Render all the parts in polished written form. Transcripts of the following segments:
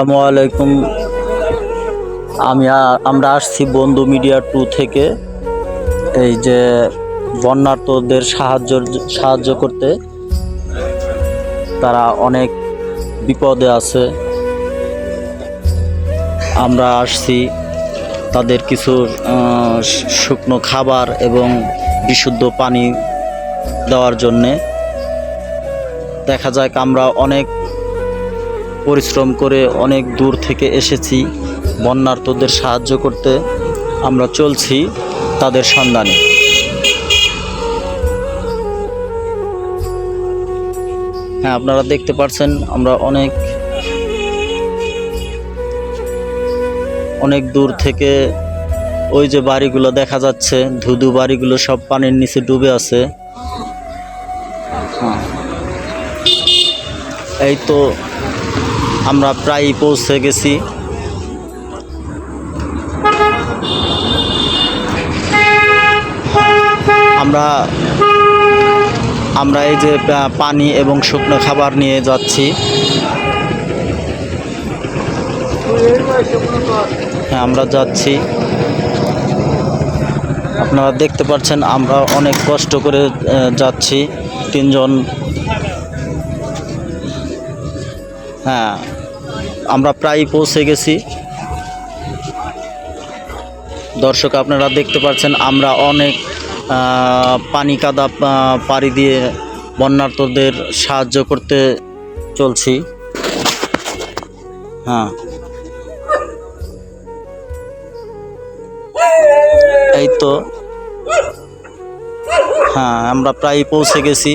আসসালামু আলাইকুম। আমরা আসছি বন্ধু মিডিয়া 2 থেকে। এই যে বন্যার্তদের সাহায্য করতে। তারা অনেক বিপদে আছে। আমরা আসছি তাদের কিছু শুকনো খাবার এবং বিশুদ্ধ পানি দেওয়ার জন্যে। দেখা যাক, আমরা অনেক পরিশ্রম করে অনেক দূর থেকে এসেছি বন্যার্তদের সাহায্য করতে। আমরা চলছি তাদের সন্ধানে। হ্যাঁ, আপনারা দেখতে পাচ্ছেন আমরা অনেক দূর থেকে ওই যে বাড়িগুলো দেখা যাচ্ছে, ধুধু বাড়িগুলো সব পানির নিচে ডুবে আছে। এই তো আমরা প্রায় পৌঁছে গেছি। আমরা এই যে পানি এবং শুকনো খাবার নিয়ে যাচ্ছি। হ্যাঁ, আমরা যাচ্ছি। আপনারা দেখতে পাচ্ছেন আমরা অনেক কষ্ট করে যাচ্ছি তিনজন। হ্যাঁ, আমরা প্রায় পৌঁছে গেছি। দর্শক, আপনারা দেখতে পাচ্ছেন আমরা অনেক পানি কাদা পাড়ি দিয়ে বন্যার্তদের সাহায্য করতে চলছি। হ্যাঁ, এই তো। হ্যাঁ, আমরা প্রায় পৌঁছে গেছি।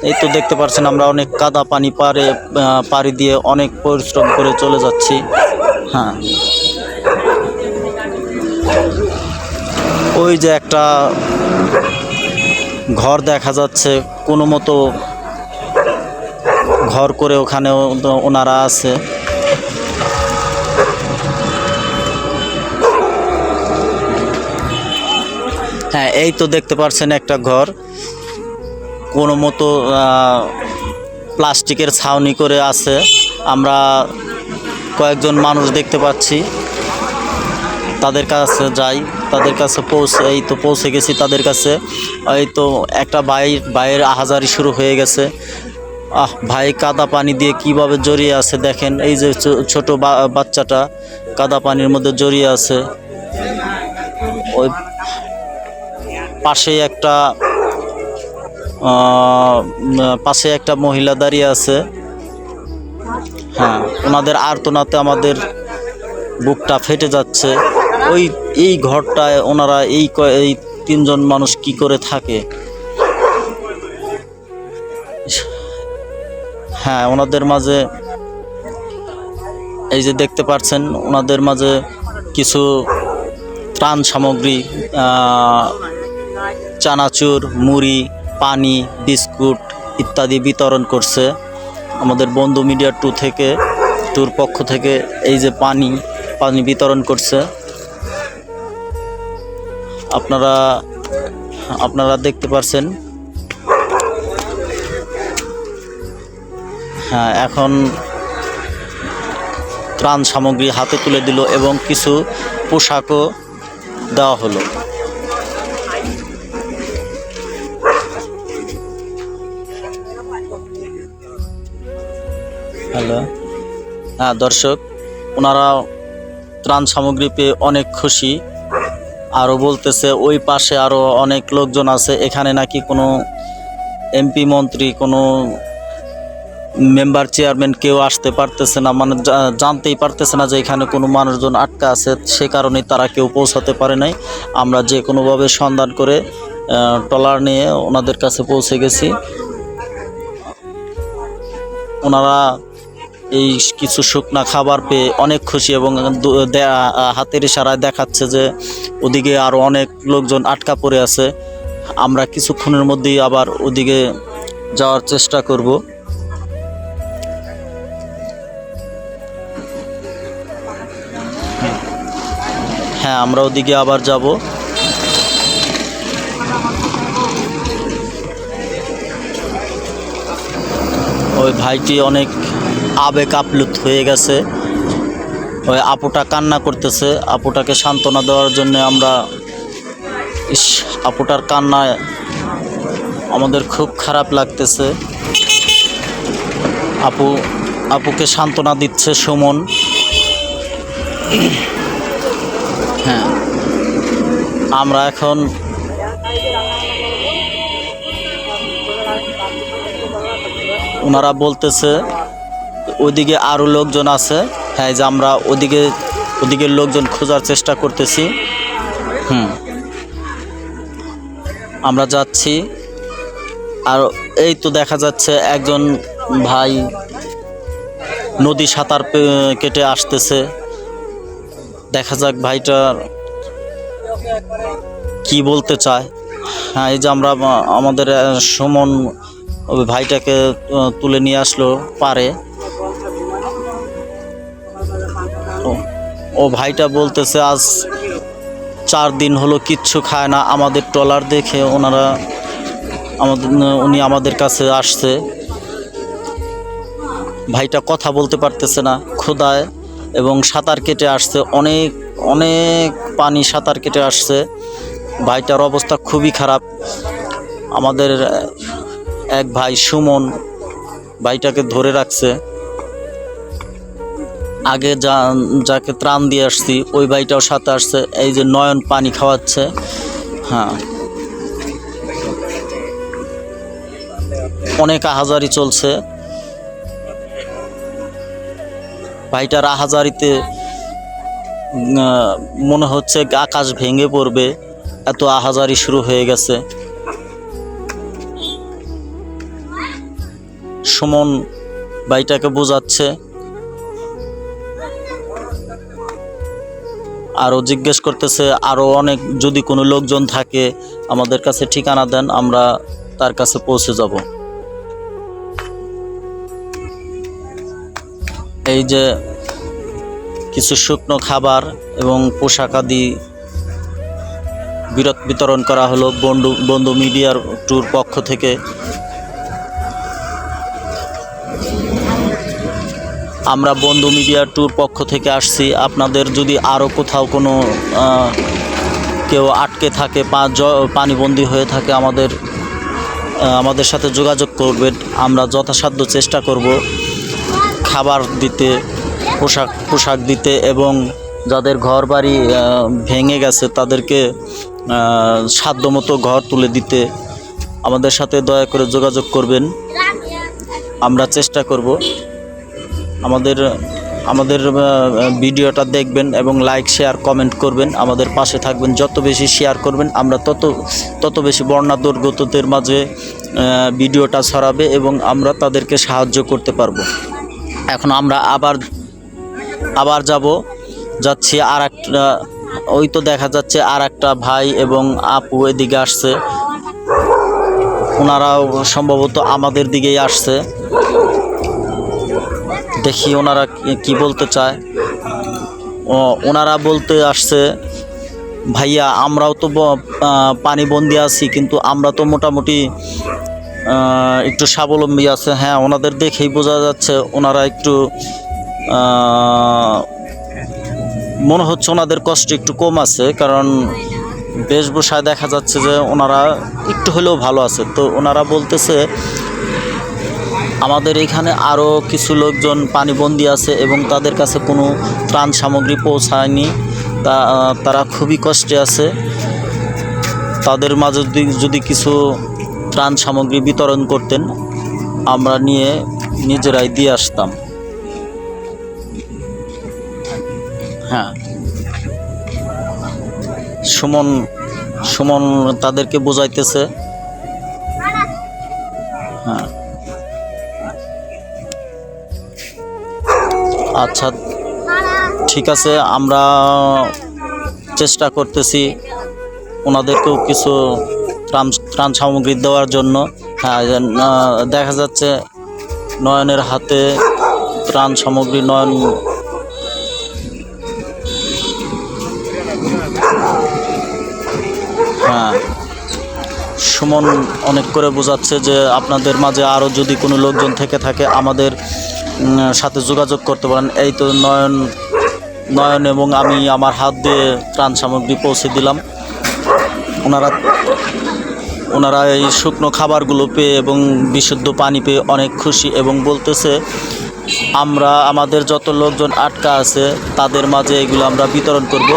এই তো দেখতে পাচ্ছেন আমরা অনেক কাদা পানি পাড়ি দিয়ে অনেক পরিশ্রম করে চলে যাচ্ছি। হ্যাঁ, ওই যে একটা ঘর দেখা যাচ্ছে, কোনো মতো ঘর করে ওখানে ওনারা আছে। হ্যাঁ, এই তো দেখতে পাচ্ছেন একটা ঘর, কোনো মতো প্লাস্টিকের ছাউনি করে আছে। আমরা কয়েকজন মানুষ দেখতে পাচ্ছি, তাদের কাছে যাই, তাদের কাছে পৌঁছে গেছি তাদের কাছে। এই তো একটা ভাইয়ের আহাজারি শুরু হয়ে গেছে। ভাই কাদা পানি দিয়ে কিভাবে জড়িয়ে আছে দেখেন। এই যে ছোট বাচ্চাটা কাদা পানির মধ্যে জড়িয়ে আছে। ওই পাশে একটা মহিলা দাঁড়িয়ে আছে। হ্যাঁ, ওনাদের আর্তনাতে আমাদের বুকটা ফেটে যাচ্ছে। এই ঘরটায় ওনারা এই তিনজন মানুষ কি করে থাকে। হ্যাঁ, ওনাদের মাঝে এই যে দেখতে পাচ্ছেন ওনাদের মাঝে কিছু ত্রাণ সামগ্রী, চানাচুর, মুড়ি, পানি, বিস্কুট ইত্যাদি বিতরণ করছে আমাদের বন্ধু মিডিয়া 2 থেকে, ট্যুর পক্ষ থেকে। এই যে পানি বিতরণ করছে। আপনারা দেখতে পাচ্ছেন। হ্যাঁ, এখন ত্রাণ সামগ্রী হাতে তুলে দিল এবং কিছু পোশাকও দেওয়া হলো। হ্যালো। হ্যাঁ দর্শক, ওনারা ত্রাণ সামগ্রী পেয়ে অনেক খুশি। আরও বলতেছে ওই পাশে আরও অনেক লোকজন আছে, এখানে নাকি কোনো এমপি মন্ত্রী, কোনো মেম্বার চেয়ারম্যান কেউ আসতে পারতেছে না, মানে জানতেই পারতেছে না যে এখানে কোনো মানুষজন আটকা আছে। সে কারণেই তারা কেউ পৌঁছাতে পারে নাই। আমরা যে কোনোভাবে সন্ধান করে ট্রলার নিয়ে ওনাদের কাছে পৌঁছে গেছি। ওনারা এই কিছু শুকনা খাবার পেয়ে অনেক খুশি এবং হাতের ইশারায় দেখাচ্ছে যে ওদিকে আরও অনেক লোকজন আটকা পড়ে আছে। আমরা কিছুক্ষণের মধ্যেই আবার ওদিকে যাওয়ার চেষ্টা করব। হ্যাঁ, আমরা ওদিকে আবার যাব। ওই ভাইটি অনেক আবেগ আপ্লুত হয়ে গেছে। ওই আপুটা কান্না করতেছে, আপুটাকে সান্ত্বনা দেওয়ার জন্য আমরা আপুটার কান্নায় আমাদের খুব খারাপ লাগতেছে। আপুকে সান্ত্বনা দিচ্ছে সুমন। হ্যাঁ, আমরা এখন ওনারা বলতেছে ওইদিকে আরও লোকজন আছে। হ্যাঁ, যে আমরা ওদিকের লোকজন খোঁজার চেষ্টা করতেছি। আমরা যাচ্ছি। আর এই তো দেখা যাচ্ছে একজন ভাই নদী সাঁতার কেটে আসতেছে। দেখা যাক ভাইটার কি বলতে চায়। হ্যাঁ, এই যে আমরা আমাদের সুমন ওই ভাইটাকে তুলে নিয়ে আসলো পারে। ও ভাইটা বলতেছে আজ 4 দিন হলো কিচ্ছু খায় না। আমাদের ট্রলার দেখে উনি আমাদের কাছে আসছে। ভাইটা কথা বলতে পারতেছে না ক্ষুধায়, এবং সাঁতার কেটে আসছে, অনেক অনেক পানি সাঁতার কেটে আসছে। ভাইটার অবস্থা খুবই খারাপ। আমাদের এক ভাই সুমন ভাইটাকে ধরে রাখছে। আগে যাকে ত্রাণ দিয়ে আসছি ওই ভাইটাও সাথে আসছে। এই যে নয়ন পানি খাওয়াচ্ছে। হ্যাঁ, অনেক আহাজারি চলছে। ভাইটার আহাজারিতে মনে হচ্ছে আকাশ ভেঙে পড়বে, এত আহাজারি শুরু হয়ে গেছে। সুমন ভাইটাকে বোঝাচ্ছে, আরও জিজ্ঞেস করতেছে আরও অনেক যদি কোনো লোকজন থাকে আমাদের কাছে ঠিকানা দেন, আমরা তার কাছে পৌঁছে যাব। এই যে কিছু শুকনো খাবার এবং পোশাক আদি বিতরণ করা হলো বন্ধু মিডিয়ার ট্যুর পক্ষ থেকে। আমরা বন্ধু মিডিয়ার ট্যুর পক্ষ থেকে আসছি। আপনাদের যদি আরও কোথাও কোনো কেউ আটকে থাকে, পানিবন্দী হয়ে থাকে, আমাদের সাথে যোগাযোগ করবেন। আমরা যথাসাধ্য চেষ্টা করব খাবার দিতে, পোশাক দিতে, এবং যাদের ঘর বাড়ি ভেঙে গেছে তাদেরকে সাধ্যমতো ঘর তুলে দিতে। আমাদের সাথে দয়া করে যোগাযোগ করবেন। আমরা চেষ্টা করব। আমাদের ভিডিওটা দেখবেন এবং লাইক শেয়ার কমেন্ট করবেন, আমাদের পাশে থাকবেন। যত বেশি শেয়ার করবেন আমরা তত বেশি বন্যা দুর্গতদের মাঝে ভিডিওটা ছড়াবে এবং আমরা তাদেরকে সাহায্য করতে পারবো। এখন আমরা আবার যাচ্ছি আর একটা, ওই তো দেখা যাচ্ছে আর একটা ভাই এবং আপু এদিকে আসছে। ওনারাও সম্ভবত আমাদের দিকেই আসছে। দেখি ওনারা কি বলতে চায়। ওনারা বলতে আসছে, ভাইয়া আমরাও তো পানিবন্দী আছি, কিন্তু আমরা তো মোটামুটি একটু স্বাবলম্বী আছে। হ্যাঁ, ওনাদের দেখেই বোঝা যাচ্ছে ওনারা একটু মনে হচ্ছে ওনাদের কষ্ট একটু কম আছে, কারণ বেশভূষায় দেখা যাচ্ছে যে ওনারা একটু হলেও ভালো আছে। তো ওনারা বলতেছে আমাদের এখানে আরও কিছু লোকজন পানিবন্দী আছে এবং তাদের কাছে কোনো ত্রাণ সামগ্রী পৌঁছায়নি। তারা খুবই কষ্টে আছে। তাদের মাঝে যদি কিছু ত্রাণ সামগ্রী বিতরণ করতেন, আমরা নিজেরাই দিয়ে আসতাম। হ্যাঁ, সুমন তাদেরকে বোঝাইতেছে। হ্যাঁ, আচ্ছা ঠিক আছে, আমরা চেষ্টা করতেছি ওনাদেরকেও কিছু ত্রাণ সামগ্রী দেওয়ার জন্য। হ্যাঁ, দেখা যাচ্ছে নয়নের হাতে ত্রাণ সামগ্রী। নয়ন হ্যাঁ, সুমন অনেক করে বোঝাচ্ছে যে আপনাদের মাঝে আরও যদি কোনো লোকজন থেকে থাকে সাথে যোগাযোগ করতে পারেন। এই তো নয়ন নয়ন এবং আমি আমার হাত দিয়ে ত্রাণ সামগ্রী পৌঁছে দিলাম। ওনারা এই শুকনো খাবারগুলো পেয়ে এবং বিশুদ্ধ পানি পেয়ে অনেক খুশি এবং বলতেছে আমরা আমাদের যত লোকজন আটকা আছে তাদের মাঝে এগুলো আমরা বিতরণ করব।